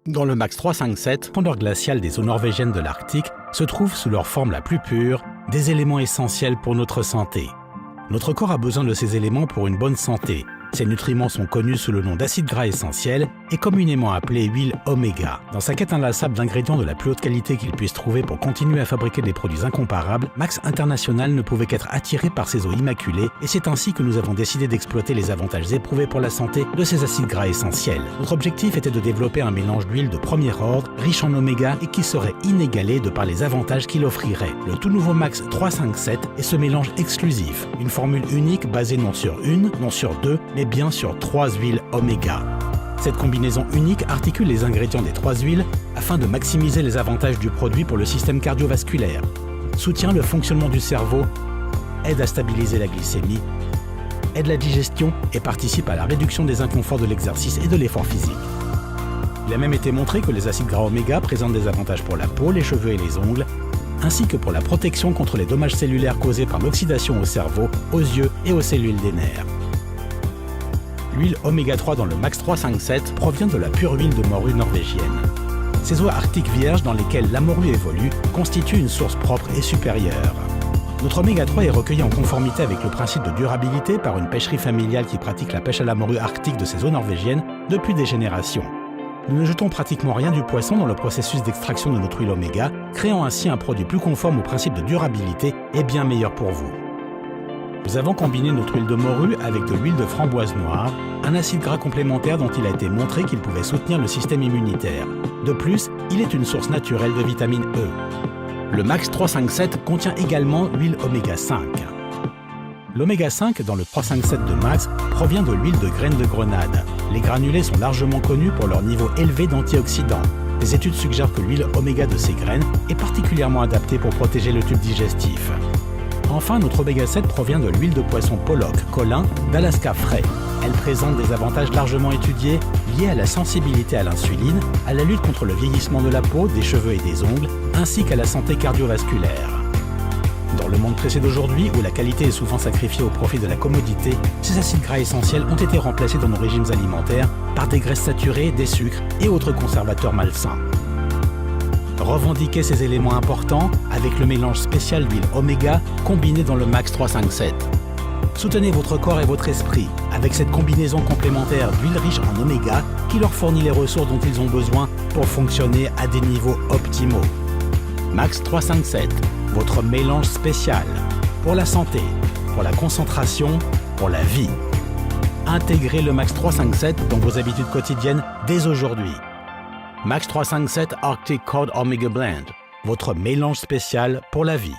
Dans le Max 357, fondeur glacial des eaux norvégiennes de l'Arctique, se trouvent sous leur forme la plus pure des éléments essentiels pour notre santé. Notre corps a besoin de ces éléments pour une bonne santé. Ces nutriments sont connus sous le nom d'acides gras essentiels et communément appelés huiles oméga. Dans sa quête inlassable d'ingrédients de la plus haute qualité qu'il puisse trouver pour continuer à fabriquer des produits incomparables, Max International ne pouvait qu'être attiré par ces eaux immaculées et c'est ainsi que nous avons décidé d'exploiter les avantages éprouvés pour la santé de ces acides gras essentiels. Notre objectif était de développer un mélange d'huile de premier ordre, riche en oméga et qui serait inégalé de par les avantages qu'il offrirait. Le tout nouveau Max 357 est ce mélange exclusif, une formule unique basée non sur une, non sur deux, mais bien sur 3 huiles oméga. Cette combinaison unique articule les ingrédients des 3 huiles afin de maximiser les avantages du produit pour le système cardiovasculaire, soutient le fonctionnement du cerveau, aide à stabiliser la glycémie, aide la digestion et participe à la réduction des inconforts de l'exercice et de l'effort physique. Il a même été montré que les acides gras oméga présentent des avantages pour la peau, les cheveux et les ongles, ainsi que pour la protection contre les dommages cellulaires causés par l'oxydation au cerveau, aux yeux et aux cellules des nerfs. L'huile oméga 3 dans le Max 357 provient de la pure huile de morue norvégienne. Ces eaux arctiques vierges dans lesquelles la morue évolue constituent une source propre et supérieure. Notre oméga 3 est recueilli en conformité avec le principe de durabilité par une pêcherie familiale qui pratique la pêche à la morue arctique de ces eaux norvégiennes depuis des générations. Nous ne jetons pratiquement rien du poisson dans le processus d'extraction de notre huile oméga, créant ainsi un produit plus conforme au principe de durabilité et bien meilleur pour vous. Nous avons combiné notre huile de morue avec de l'huile de framboise noire, un acide gras complémentaire dont il a été montré qu'il pouvait soutenir le système immunitaire. De plus, il est une source naturelle de vitamine E. Le Max 357 contient également l'huile oméga 5. L'oméga 5 dans le 357 de Max provient de l'huile de graines de grenade. Les granulés sont largement connus pour leur niveau élevé d'antioxydants. Les études suggèrent que l'huile oméga de ces graines est particulièrement adaptée pour protéger le tube digestif. Enfin, notre oméga 7 provient de l'huile de poisson pollock, colin, d'Alaska frais. Elle présente des avantages largement étudiés liés à la sensibilité à l'insuline, à la lutte contre le vieillissement de la peau, des cheveux et des ongles, ainsi qu'à la santé cardiovasculaire. Dans le monde pressé d'aujourd'hui, où la qualité est souvent sacrifiée au profit de la commodité, ces acides gras essentiels ont été remplacés dans nos régimes alimentaires par des graisses saturées, des sucres et autres conservateurs malsains. Revendiquez ces éléments importants avec le mélange spécial d'huile oméga combiné dans le Max 357. Soutenez votre corps et votre esprit avec cette combinaison complémentaire d'huile riche en oméga qui leur fournit les ressources dont ils ont besoin pour fonctionner à des niveaux optimaux. Max 357, votre mélange spécial pour la santé, pour la concentration, pour la vie. Intégrez le Max 357 dans vos habitudes quotidiennes dès aujourd'hui. Max 357 Arctic Cod Omega Blend, votre mélange spécial pour la vie.